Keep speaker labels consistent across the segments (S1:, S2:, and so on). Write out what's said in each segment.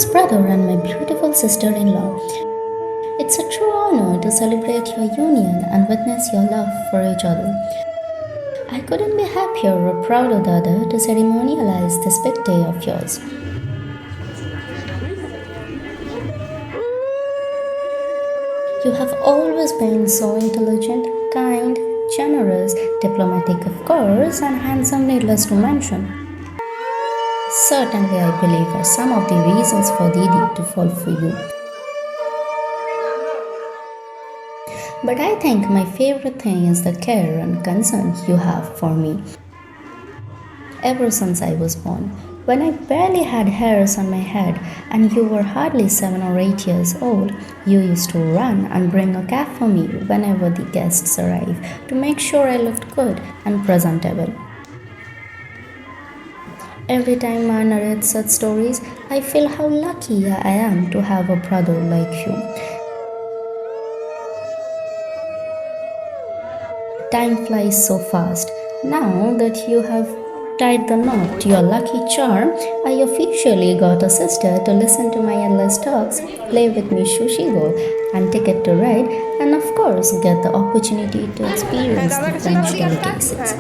S1: generous brother and my beautiful sister in law. It's a true honor to celebrate your union and witness your love for each other. I couldn't be happier or prouder, Dada, to ceremonialize this big day of yours. You have always been so intelligent, kind, generous, diplomatic, of course, and handsome, needless to mention. Certainly, I believe are some of the reasons for Didi to fall for you. But I think my favorite thing is the care and concern you have for me. Ever since I was born, when I barely had hairs on my head and you were hardly 7 or 8 years old, you used to run and bring a cap for me whenever the guests arrived to make sure I looked good and presentable. Every time I narrate such stories, I feel how lucky I am to have a brother like you. Time flies so fast. Now that you have tied the knot to your lucky charm, I officially got a sister to listen to my endless talks, play with me Shushigo, and ticket to ride, and of course get the opportunity to experience the French delicacies.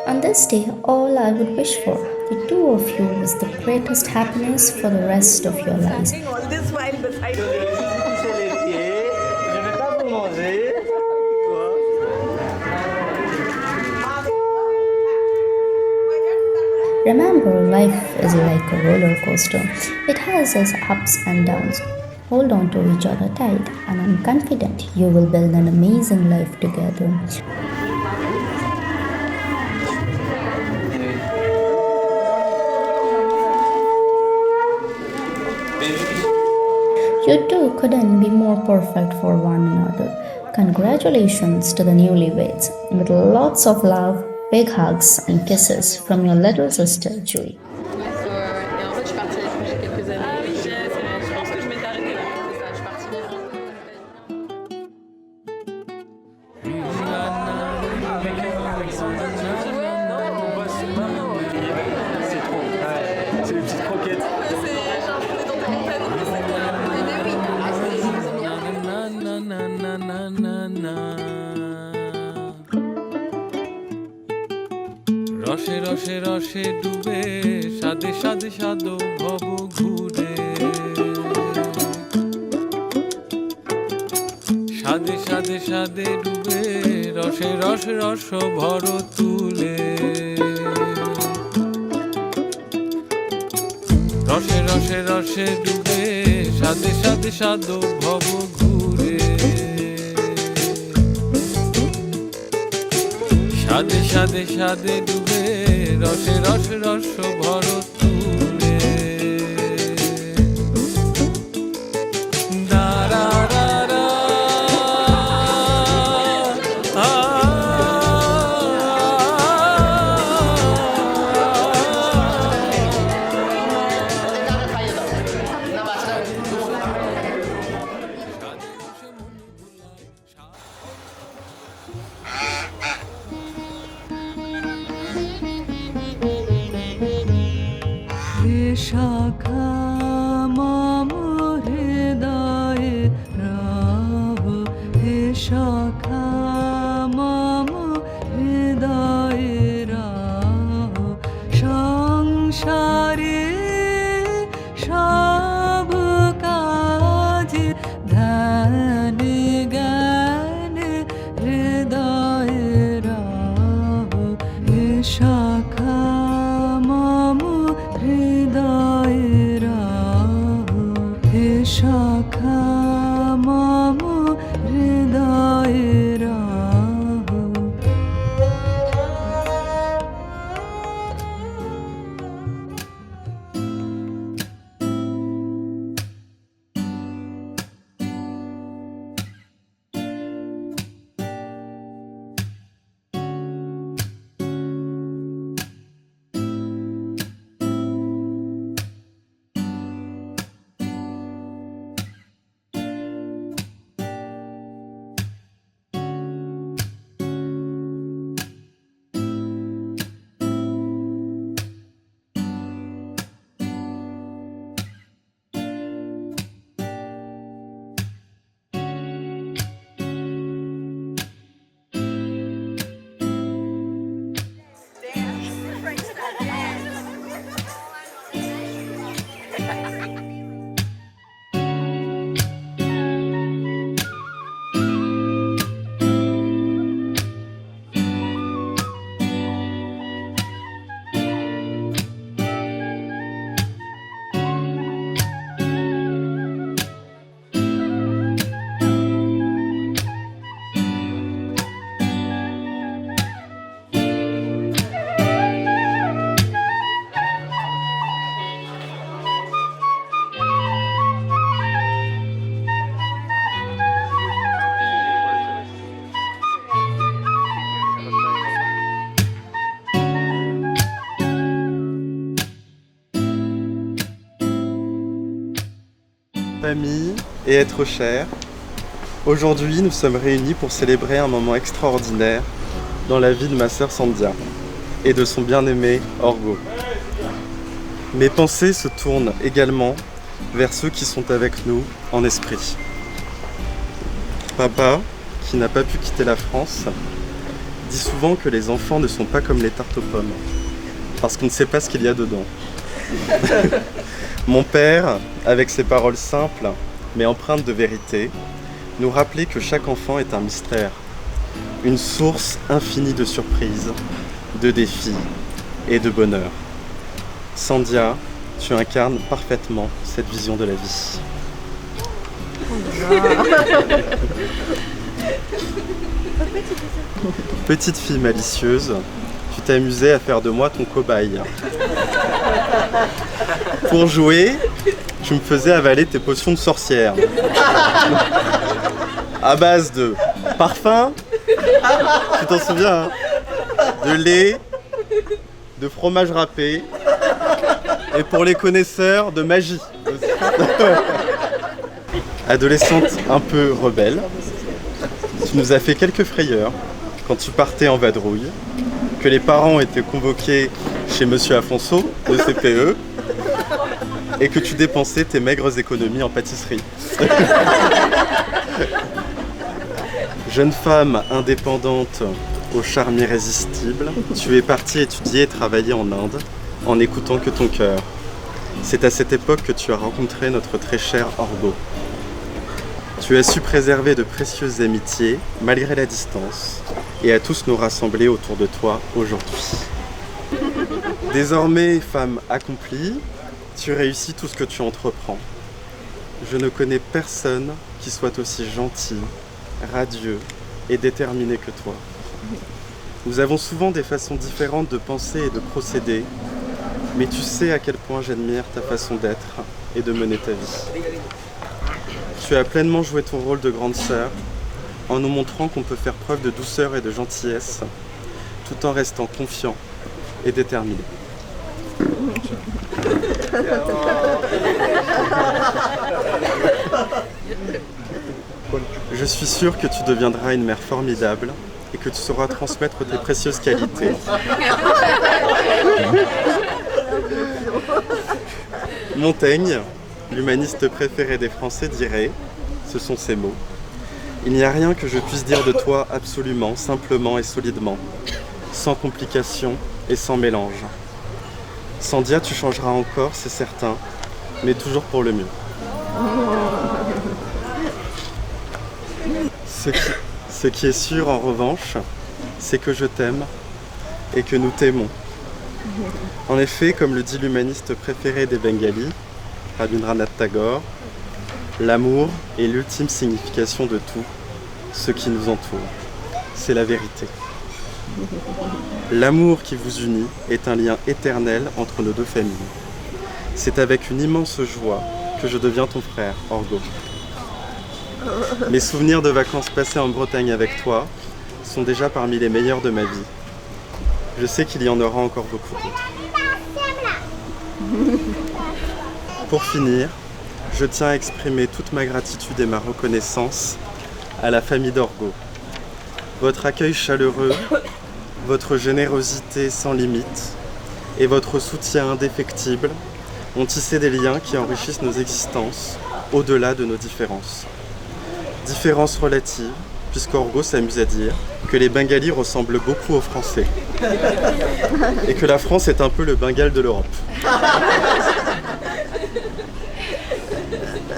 S1: On this day, all I would wish for the two of you is the greatest happiness for the rest of your lives.
S2: All this while beside
S1: Remember, life is like a roller coaster. It has its ups and downs. Hold on to each other tight, and I'm confident you will build an amazing life together. You two couldn't be more perfect for one another. Congratulations to the newlyweds, with lots of love, big hugs, and kisses from your little sister, Julie.
S3: Et en fait, je suis partie avec lui il y a quelques années. Ah oui, je pense que je m'étais arrêtée là. C'est ça, je suis partie vers
S4: C'est trop. Ouais. C'est les petites croquettes.
S3: C'est genre, on est dans ta montagne, on fait ça. Mais oui, ils ont bien.
S5: রসে রসে রসে ডুবে সাদে সাদে সাদো ভব ঘুরে সাদে সাদে সাদে ডুবে রসে রস রস ভর তুলে রসে রসে রসে ডুবে সাদে সাদে সাদো ভব ঘুরে সাদে সাদে সাদে ডুবে রসে রস রস ভর তুলে দারা রা
S6: শাখা মম হৃদয়ে রাব হে শাখা মম হৃদয়ে রাব সংসারে সব কাজ ধ্যান জ্ঞান হৃদয়ে রাব হে শাখা মম হৃদয়ে রাব হে শাখা মম হৃদয়ে রাব
S2: amis et êtres chers, aujourd'hui nous sommes réunis pour célébrer un moment extraordinaire dans la vie de ma sœur Sandia et de son bien-aimé Orgo. Mes pensées se tournent également vers ceux qui sont avec nous en esprit. Papa, qui n'a pas pu quitter la France, dit souvent que les enfants ne sont pas comme les tartes aux pommes, parce qu'on ne sait pas ce qu'il y a dedans. Mon père, avec ses paroles simples, mais empreintes de vérité, nous rappelait que chaque enfant est un mystère, une source infinie de surprises, de défis et de bonheur. Sandia, tu incarnes parfaitement cette vision de la vie. Petite fille malicieuse, tu t'amusais à faire de moi ton cobaye. Pour jouer, tu me faisais avaler tes potions de sorcière. À base de parfum, tu t'en souviens, hein, de lait, de fromage râpé, et pour les connaisseurs, de magie. Adolescente un peu rebelle, tu nous as fait quelques frayeurs quand tu partais en vadrouille, que les parents étaient convoqués chez Monsieur Afonso de CPE et que tu dépensais tes maigres économies en pâtisserie. Jeune femme indépendante au charme irrésistible, tu es partie étudier et travailler en Inde en n'écoutant que ton cœur. C'est à cette époque que tu as rencontré notre très cher Orgo. Tu as su préserver de précieuses amitiés malgré la distance et à tous nous rassembler autour de toi aujourd'hui. Désormais, femme accomplie, tu réussis tout ce que tu entreprends. Je ne connais personne qui soit aussi gentil, radieux et déterminé que toi. Nous avons souvent des façons différentes de penser et de procéder, mais tu sais à quel point j'admire ta façon d'être et de mener ta vie. Tu as pleinement joué ton rôle de grande sœur en nous montrant qu'on peut faire preuve de douceur et de gentillesse tout en restant confiant et déterminé. Je suis sûr que tu deviendras une mère formidable et que tu sauras transmettre tes précieuses qualités. Montaigne, l'humaniste préféré des Français, dirait, ce sont ses mots, « Il n'y a rien que je puisse dire de toi absolument, simplement et solidement, sans complication et sans mélange. Sandia, tu changeras encore, c'est certain, mais toujours pour le mieux. » Ce qui est sûr, en revanche, c'est que je t'aime et que nous t'aimons. En effet, comme le dit l'humaniste préféré des Bengalis, Rabindranath Tagore, l'amour est l'ultime signification de tout ce qui nous entoure. C'est la vérité. L'amour qui vous unit est un lien éternel entre nos deux familles. C'est avec une immense joie que je deviens ton frère, Orgo. Mes souvenirs de vacances passées en Bretagne avec toi sont déjà parmi les meilleurs de ma vie. Je sais qu'il y en aura encore beaucoup d'autres. Pour finir, je tiens à exprimer toute ma gratitude et ma reconnaissance à la famille d'Orgo. Votre accueil chaleureux, votre générosité sans limite et votre soutien indéfectible ont tissé des liens qui enrichissent nos existences au-delà de nos différences. Différences relatives, puisqu'Orgo s'amuse à dire que les Bengalis ressemblent beaucoup aux Français et que la France est un peu le Bengale de l'Europe.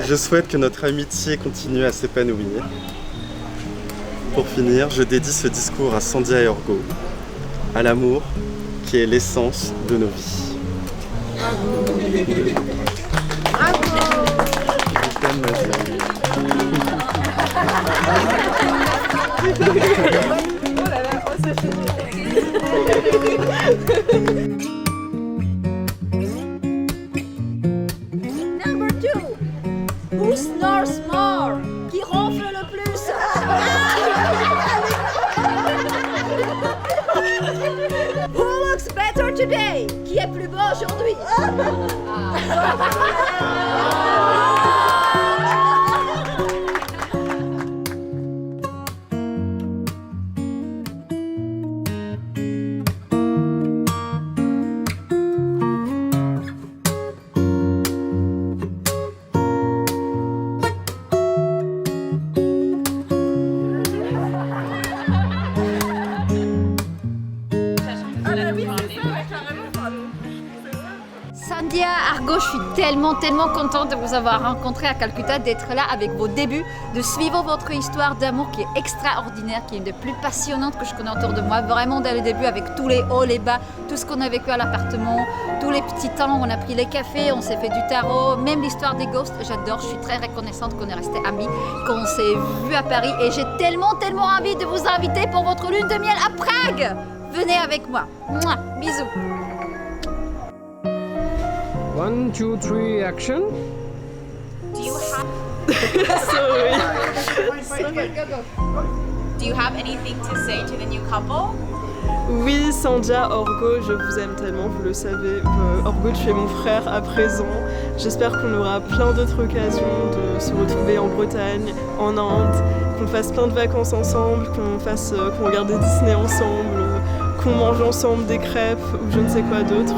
S2: Je souhaite que notre amitié continue à s'épanouir. Pour finir, je dédie ce discours à Sandia et Orgo, à l'amour qui est l'essence de nos vies.
S7: Bravo.
S2: Je t'aime, ma chérie.
S7: Oh là là, oh c'est Number 2. Who snores more? Qui ronfle le plus? Who looks better today? Qui est plus beau aujourd'hui?
S8: Sandhya, Argo, je suis tellement contente de vous avoir rencontré à Calcutta, d'être là avec vos débuts, de suivre votre histoire d'amour qui est extraordinaire, qui est une des plus passionnantes que je connais autour de moi. Vraiment dès le début avec tous les hauts, les bas, tout ce qu'on a vécu à l'appartement, tous les petits temps où on a pris les cafés, on s'est fait du tarot, même l'histoire des ghosts, j'adore, je suis très reconnaissante qu'on est restés amis, qu'on s'est vus à Paris et j'ai tellement envie de vous inviter pour votre lune de miel à Prague. Venez avec moi. Mouah, bisous.
S9: 1, 2, 3, action.
S10: Do you have Do you have anything to say to the new couple?
S3: Oui, Sandhya, Orgo, je vous aime tellement, vous le savez. Orgo, tu es mon frère à présent. J'espère qu'on aura plein d'autres occasions de se retrouver en Bretagne, en Inde, qu'on fasse plein de vacances ensemble, qu'on regarde des Disney ensemble, qu'on mange ensemble des crêpes ou je ne sais quoi d'autre.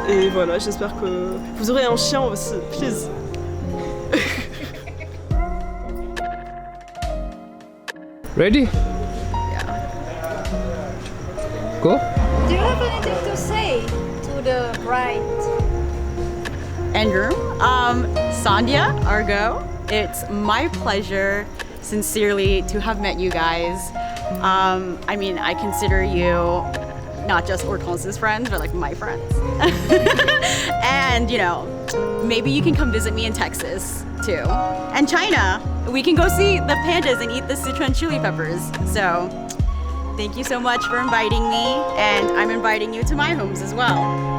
S3: Et voilà, j'espère que vous aurez un chien aussi, please.
S9: Ready? Go.
S8: Do you have anything to say to the bride?
S10: Andrew, Sandhya, Argo, it's my pleasure, sincerely, to have met you guys. I mean, I consider you not just Hortense's friends, but like my friends. And, you know, maybe you can come visit me in Texas too. And China, we can go see the pandas and eat the Sichuan chili peppers. So, thank you so much for inviting me, and I'm inviting you to my homes as well.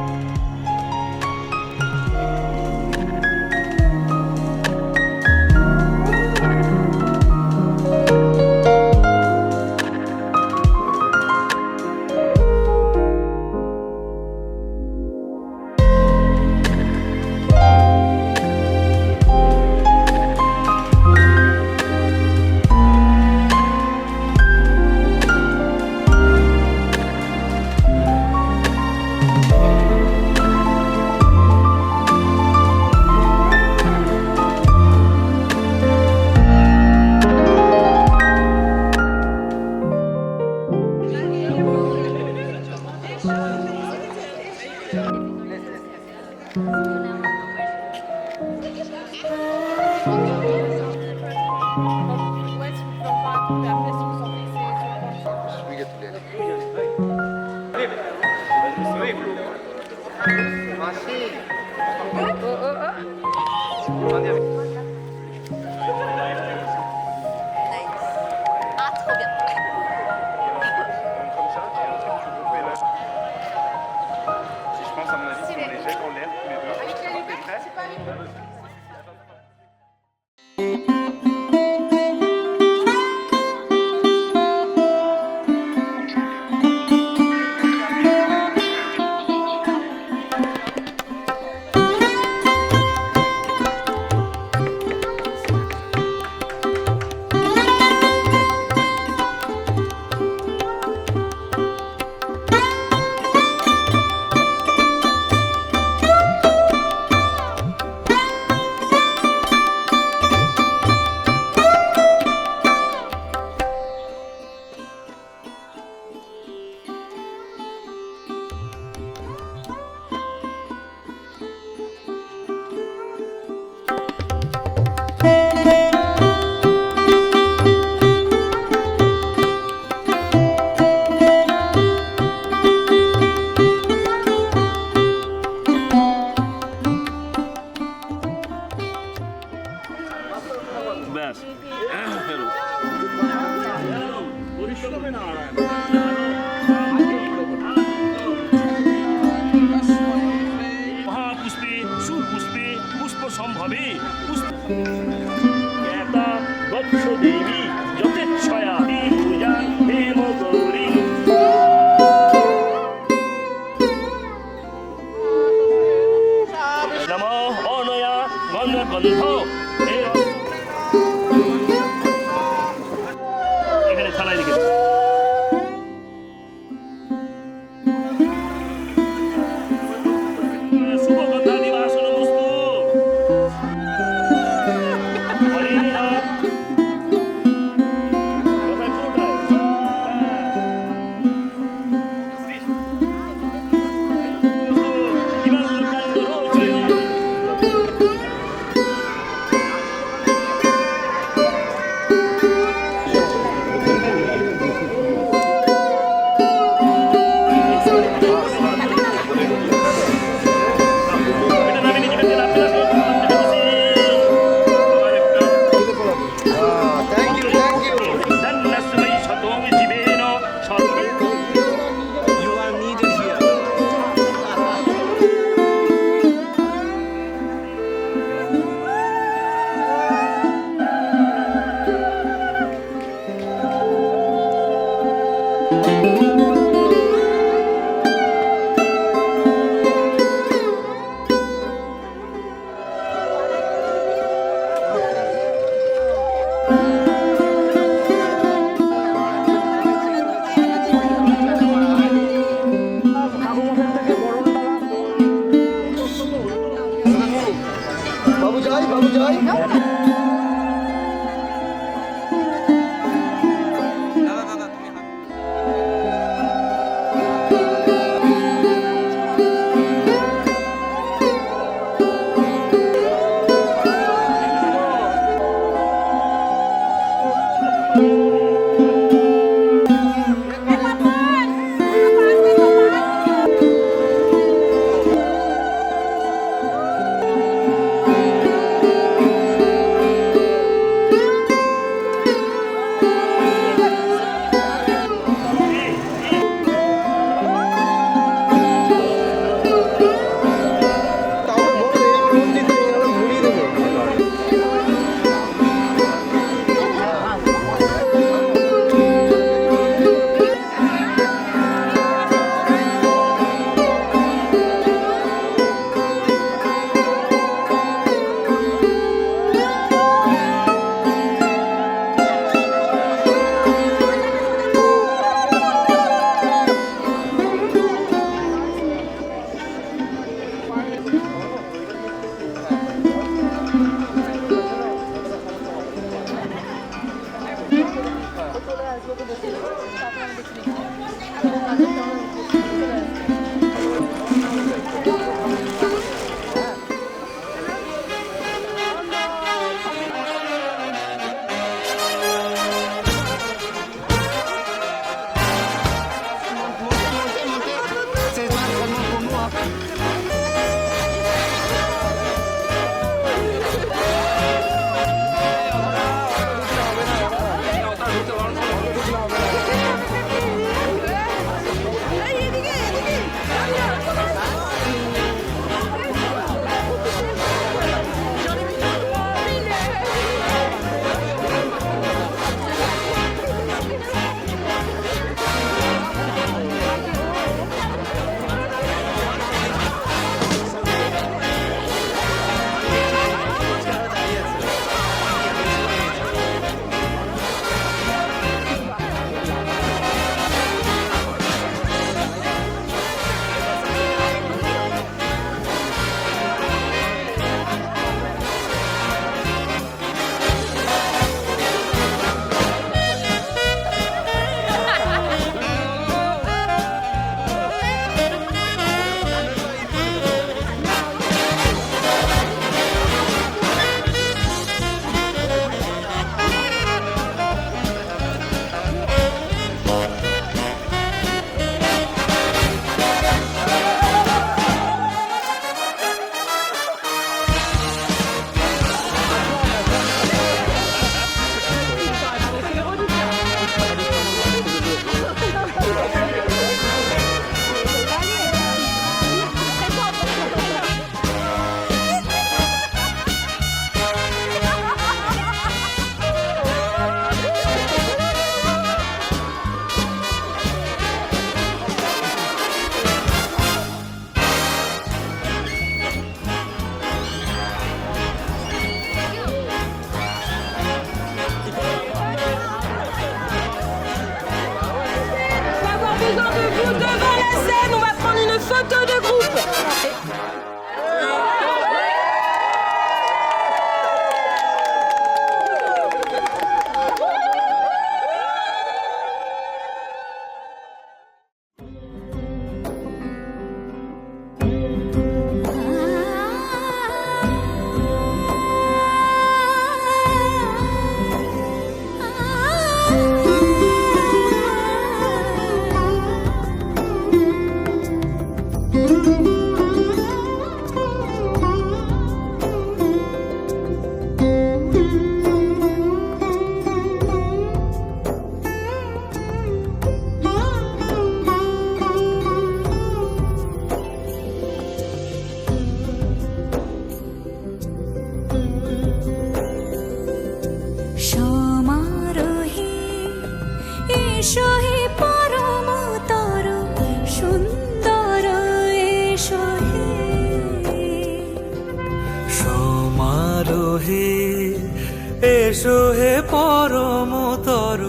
S6: এসো হে পরমতর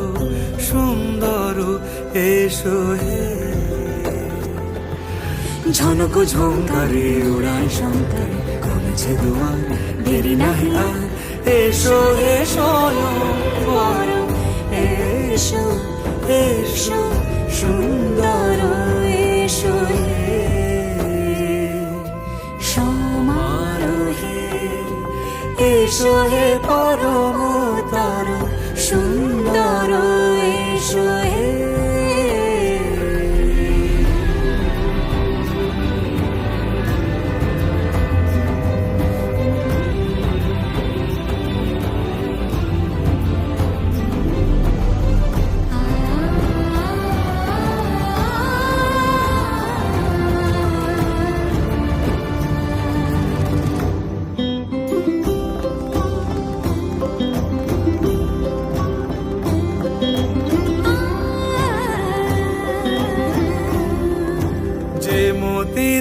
S6: সুন্দর এসো হে ঝনক ঝঙ্কারে উড়ায় শঙ্কর কমেছে দুয়ার দেরি নাহি আর এসো হে স্বয়ং পরম এসো এসো সুন্দর এসো হে সমারোহে এসো হে পরমতর সুন্দর এসো হে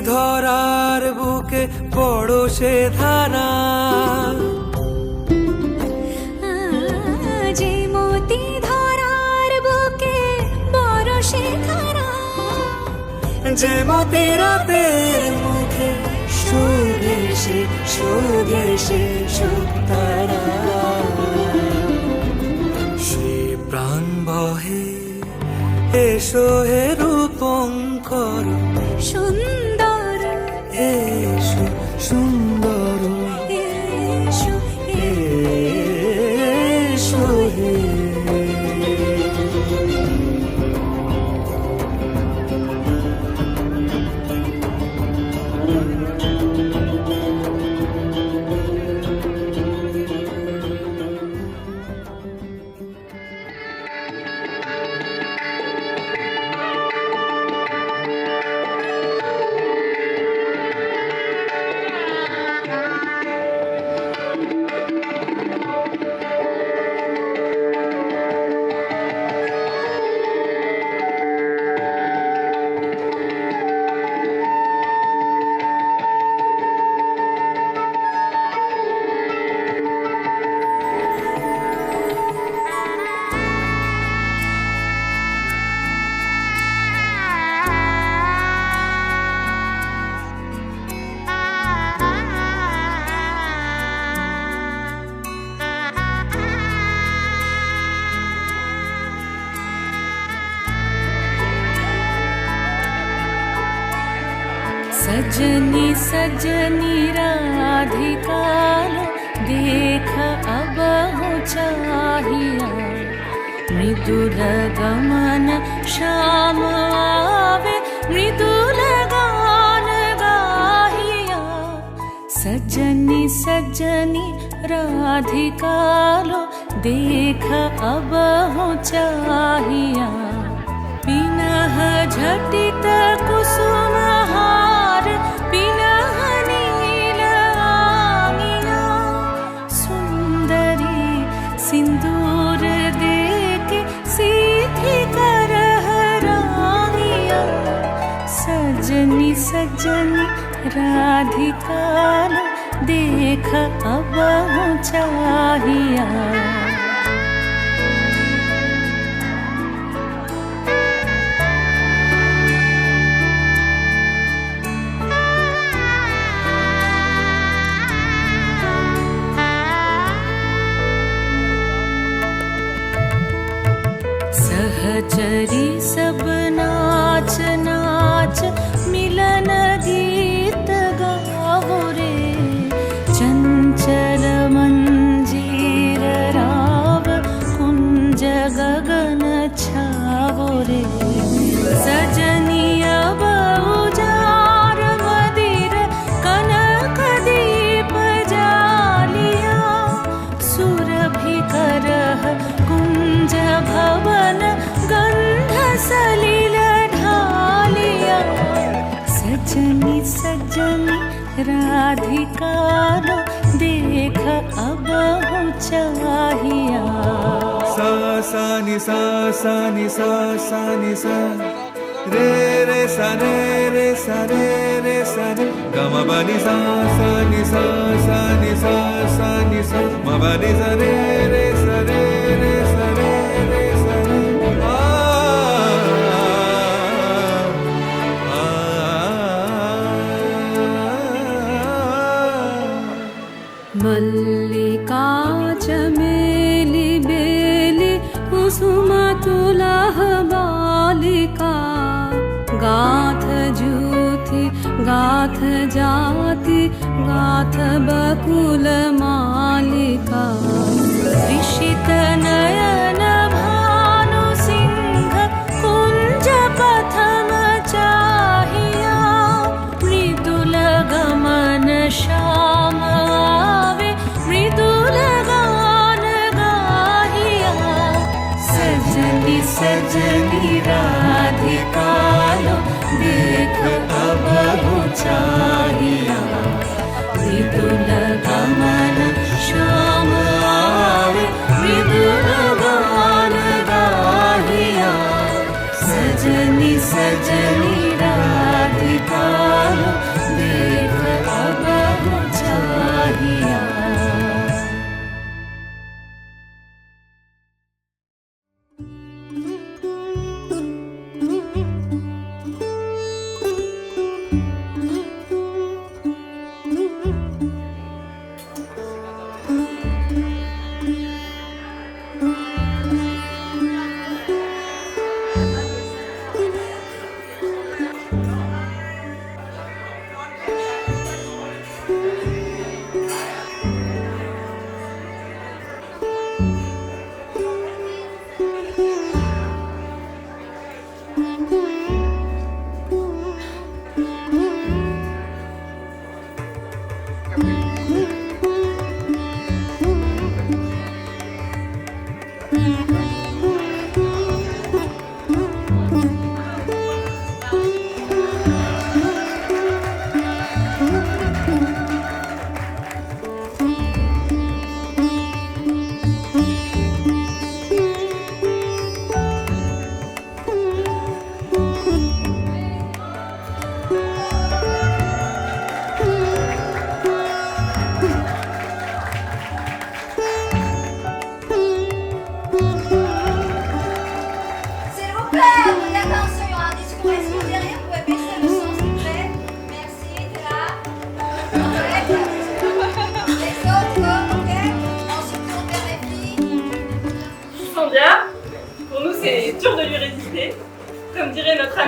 S6: ধরার বুকে বড় সে ধারা যে মতি ধরার বুকে বড় সে ধারা যে মতি রাতের মুখে শোধে সে সুতারা সে প্রাণ বহে এসো হে রূপং করো সুন্দর এসো সুন্দর এসো এসো হে सजनी सजनी राधिकालो देख अब हो चाहिया मृदुल गमन श्याम आवे मृदुल गान गाहिया सजनी सजनी राधिकालो देख अब हो चाहिया पिनह झटित कुसुम हार पिनह नील आंगिया सुंदरी सिंदूर देके सीधी करह रानिया सजनी सजनी राधिकालो देख अब हो चाहिया सहचरी सब नाच नाच मिलन गीत गावो रे चंचल मंजीर राव कुंज गगन छावो रे सजनी अब उजार मदिर कनक दीप जालिया सुरभि करह कुंज भवन गंध सलिल ढालिया सजनी सजनी राधिकालो देख अब हो चाहिया
S11: सा सा नि सा सा नि सा सा नि सा रे रे सा रे रे सा रे रे सा रे ग म ब नि सा सा नि सा सा नि सा सा नि सा म ब नि सा रे रे सा रे रे सा रे रे सा रे
S6: मल्लिका चमेली बेली कुसुम तुलह बालिका गाथ जूथि गाथ जाति गाथ बकुल मालिका ऋषित नयन भानु सिंह कुंज पथम चाहिया मृदुल गमन श्याम आवे मृदुल गान गाहिया सजनी सजनी राधिकालो देख अब हो चाहिया मृदुल गमन श्याम आवे मृदुल गान गाहिया सजनी सजनी राधिकालो देख अब हो चाहिया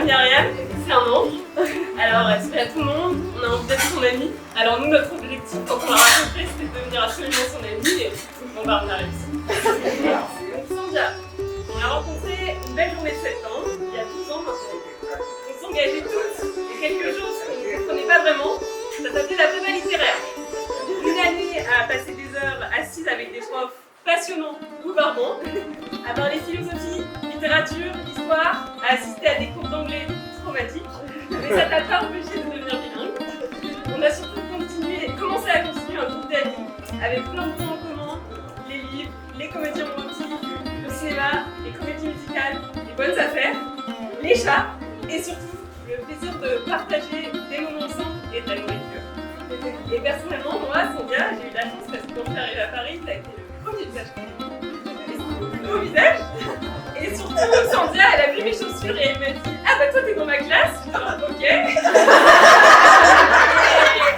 S3: Myriam, c'est un ange. Alors, elle se fait à tout le monde, on a envie d'être son amie. Alors, nous, notre objectif, quand on l'a rencontrée, c'était de devenir absolument son amie. Et bon, bah, on a réussi. Donc, Sandia, on l'a rencontrée une belle journée de septembre, il y a 12 ans maintenant. On s'engageait tous, et quelque chose qu'on ne comprenait pas vraiment. Ça s'appelait la prépa littéraire. Une année à passer des heures assises avec des profs passionnants ou barbants, à parler philosophie, littérature, histoire, à assister à des cours d'anglais traumatiques. Mais ça t'a pas empêché de devenir bilingue. On a surtout commencé à continuer un groupe d'amis avec plein de points en commun, les livres, les comédies romantiques, le cinéma, les comédies musicales, les bonnes affaires, les chats et surtout le plaisir de partager des moments ensemble et de la nourriture. Et personnellement, moi, Sandia, j'ai eu la chance parce que quand je suis arrivée à Paris, ça a été le premier visage que j'ai vu. Le nouveau visage. Et surtout, Sandia, elle a vu mes chaussures et elle m'a dit « Ah bah toi t'es dans ma classe ?» Ok. Et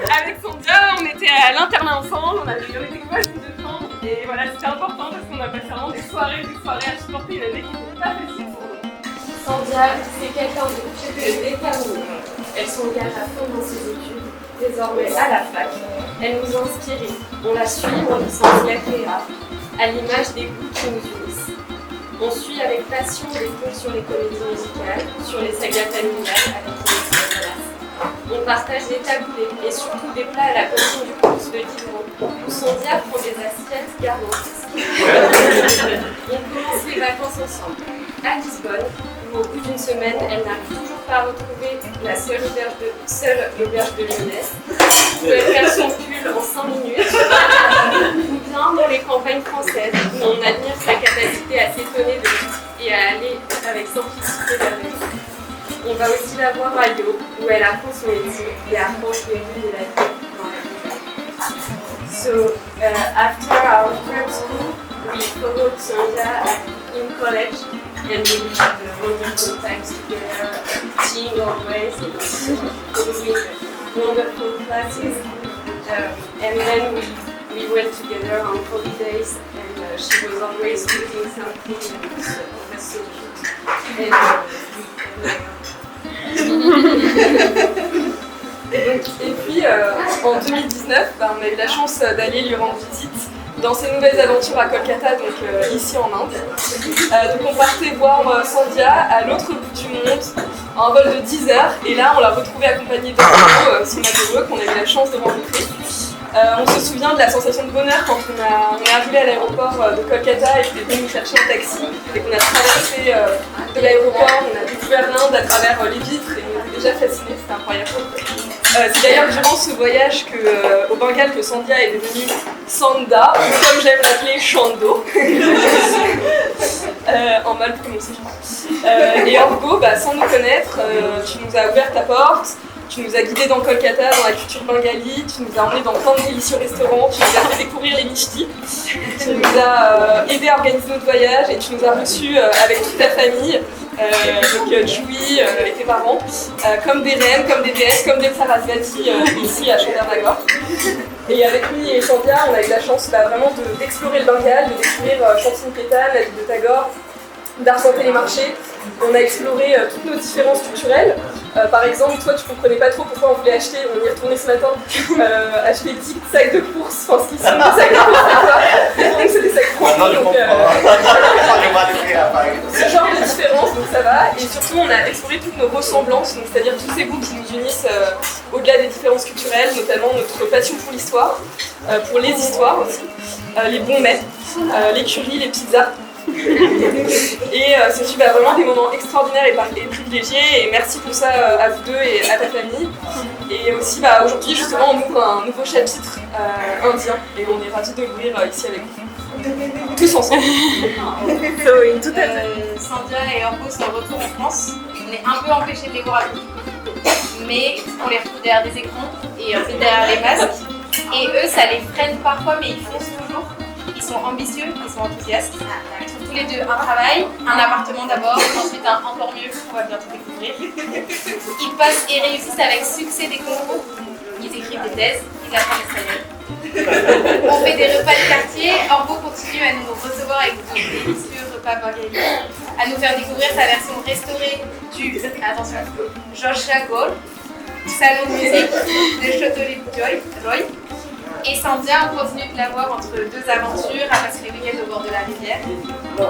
S3: avec Sandia, on était à l'internat ensemble, on était voisines de chambre. Et voilà, c'était important parce qu'on a passé vraiment des soirées à supporter une année qui n'était pas facile pour nous.
S12: Sandia, c'est quelqu'un de déterminé. Elle s'engage à fond dans ses études, désormais à la fac. Elle nous inspire, on la suit en licence lettres et arts, à l'image des goûts qui nous unissent. On suit avec passion les cours sur les comédies musicales, sur les sagas familiales avec les On partage des taboulés et surtout des plats à la cantine du cours de Dijon, où Sandia prend des assiettes gardantes. On commence les vacances ensemble. À Lisbonne, où au bout d'une semaine, elle n'arrive toujours pas à retrouver la seule auberge de Lyonnaise, où elle perd son pull en 5 minutes, ou bien dans les campagnes françaises, où on admire sa capacité à s'étonner de tout et à aller avec simplicité vers les autres. On va aussi la voir à Lyon, où elle apprend son métier et approche les rues de la vie dans la ville. So, after our prep school, we followed Sandia in college, and we had wonderful times together, teaching always, doing wonderful classes. And then we went together on holidays, and she was always cooking something that was so cute.
S13: Et puis en 2019, on a eu la chance d'aller lui rendre visite dans ses nouvelles aventures à Kolkata, donc ici en Inde. Donc on partait voir Sandia à l'autre bout du monde, en vol de 10 heures, et là on l'a retrouvée accompagnée d'Argo, son amoureux, qu'on a eu la chance de rencontrer. On se souvient de la sensation de bonheur quand on est arrivé à l'aéroport de Kolkata et qu'il est venu nous chercher un taxi et qu'on a traversé de l'aéroport, on a découvert l'Inde à travers les vitres et on était déjà fascinés, c'était incroyable. C'est d'ailleurs durant ce voyage au Bengale que Sandia est devenue Sanda, ou comme j'aime l'appeler Shando, en mal prononcé je crois. Et Orgo, sans nous connaître, tu nous as ouvert ta porte. Tu nous as guidés dans Kolkata, dans la culture bengali, tu nous as emmenés dans plein de délicieux restaurants, tu nous as fait découvrir les mishti, tu nous as aidés à organiser notre voyage et tu nous as reçus avec toute ta famille, donc Joui et tes parents, comme des reines, comme des déesses, comme des Sarasvati ici à Chandernagore. Et avec lui et Sandia, on a eu la chance vraiment d'explorer le Bengale, de découvrir Shantiniketan, la ville de Tagore, d'arpenter les marchés. On a exploré toutes nos différences culturelles. Par exemple, toi tu comprenais pas trop pourquoi on voulait acheter, on y est retourné ce matin, acheter 10 sacs de courses, enfin ce qui sont des sacs de courses, donc c'est des sacs francs, donc ce genre de différence, donc ça va. Et surtout on a exploré toutes nos ressemblances, c'est-à-dire tous ces goûts qui nous unissent au-delà des différences culturelles, notamment notre passion pour l'histoire, pour les histoires aussi, les bons mets, les currys, les pizzas. Et c'est vraiment des moments extraordinaires et privilégiés et merci pour ça à vous deux et à ta famille. Et aussi aujourd'hui justement on ouvre un nouveau chapitre indien et on est ravis de l'ouvrir ici avec vous. Tous ensemble.
S12: Sandia et Orgo sont de retour en France. On est un peu empêchés de les voir avec nous, mais on les retrouve derrière des écrans et derrière les masques. Et eux ça les freine parfois mais ils foncent toujours. Ils sont ambitieux, ils sont enthousiastes. Ils trouvent tous les deux un travail, un appartement d'abord, ensuite un encore mieux qu'on va bientôt découvrir. Ils passent et réussissent avec succès des concours. Ils écrivent des thèses, ils apprennent l'espagnol. On fait des repas de quartier. Orgo continue à nous recevoir avec de délicieux repas bengalis. à nous faire découvrir sa version restaurée du, attention, Georges Chagall, Salon de musique de Château-Roy. Et Sandia, on continue de la voir entre deux aventures, à passer les week-ends au bord de la rivière,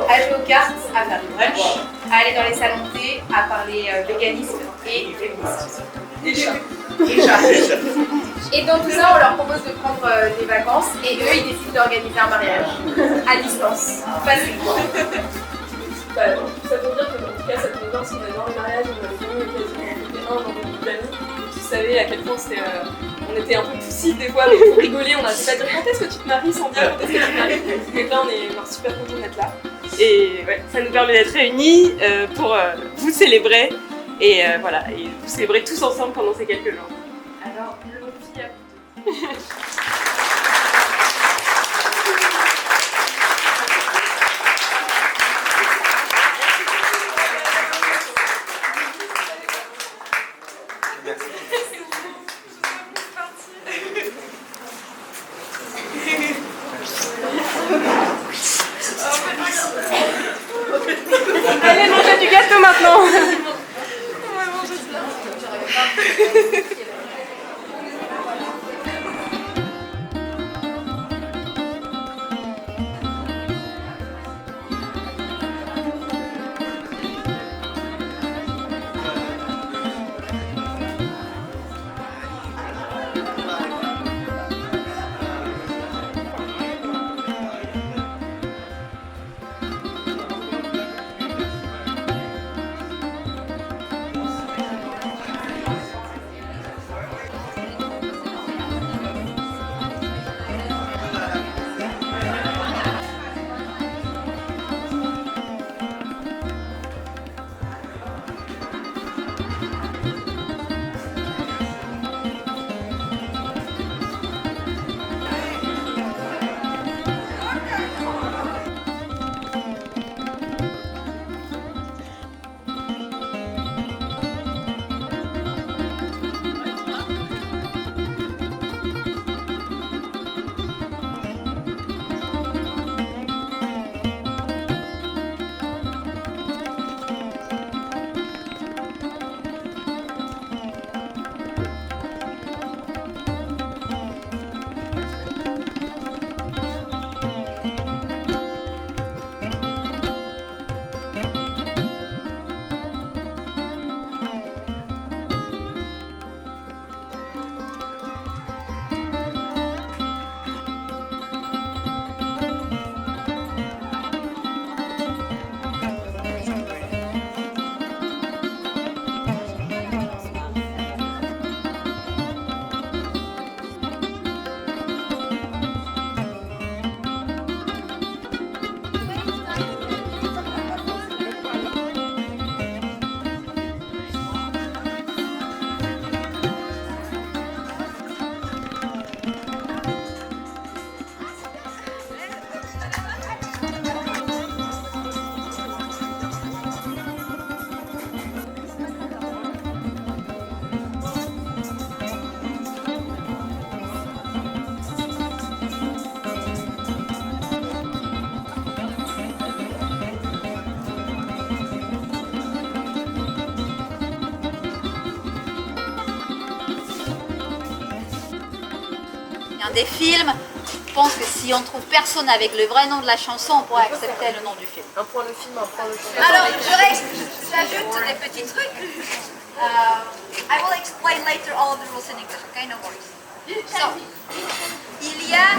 S12: à jouer aux cartes, à faire du brunch, à aller dans les salons de thé, à parler véganisme et féminisme. Et chat. Et dans tout ça, on leur propose de prendre des vacances et eux, ils décident d'organiser un mariage à distance. Facile.
S13: Bah, ça veut dire que, en tout cas, ça tombe bien parce qu'on adore les mariages, on avait jamais eu l'occasion d'en faire un dans notre groupe d'amis. Tu savais à quel point c'était. On était un peu poussifs des fois, mais pour rigoler, on n'arrêtait pas de dire quand est-ce que tu te maries, Sandia, quand est-ce que tu te maries. Donc là, on est super contents d'être là. Et ouais, ça nous permet d'être réunis pour vous célébrer et voilà, et vous célébrer tous ensemble pendant ces quelques jours. Alors, le mot de fille à vous deux. Allez, mangez du gâteau maintenant. On va manger cela.
S8: Des films, je pense que si on trouve personne avec le vrai nom de la chanson, on pourrait accepter le nom du film.
S13: Un point le film, un point le film.
S8: Alors, j'ajoute des petits trucs. I will explain later all of the rules in English, okay? No worries. So, il y a...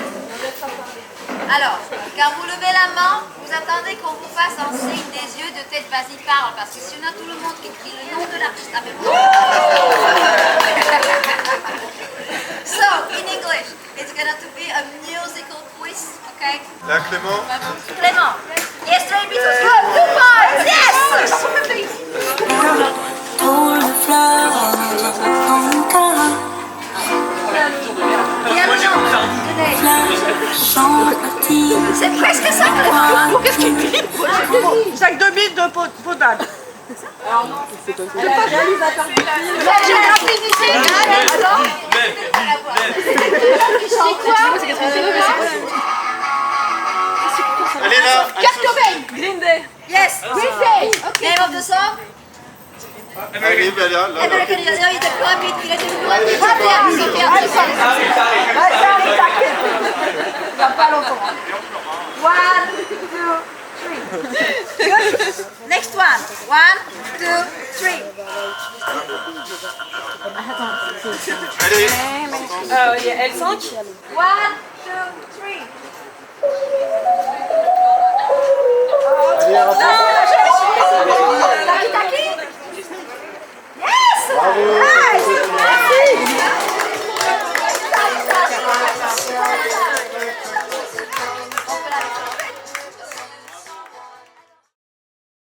S8: Alors, quand vous levez la main, vous attendez qu'on vous fasse un signe des yeux, de tête, vas-y, parle, parce que si on a tout le monde qui crie le nom de l'artiste avec vous... So, in English, it's going to be a musical quiz, okay?
S14: Là, Clément.
S8: Clément. Yes, 3 Beatles. Good, 2 points. Yes! C'est presque ça, Clément. Qu'est-ce qu'il dit?
S15: Chaque 2 minutes de podade.
S13: Alors non, c'est pas ça. La réalisateur du film.
S8: La géographie du film. Alors, c'est quoi?
S14: Allez là.
S8: Kurt Cobain.
S13: Green Day.
S7: Yes. Okay. Name of the song?
S2: Allez, Bélia, là.
S7: American Idol. Il était plus rapide. Il était plus
S2: Allez,
S7: rapide.
S2: c'est bon.
S7: Sophia. Il va pas longtemps. 1, 2, 3. Good. Next one. 1, 2, 3.
S2: Allez.
S13: Il y a L5.
S7: 1,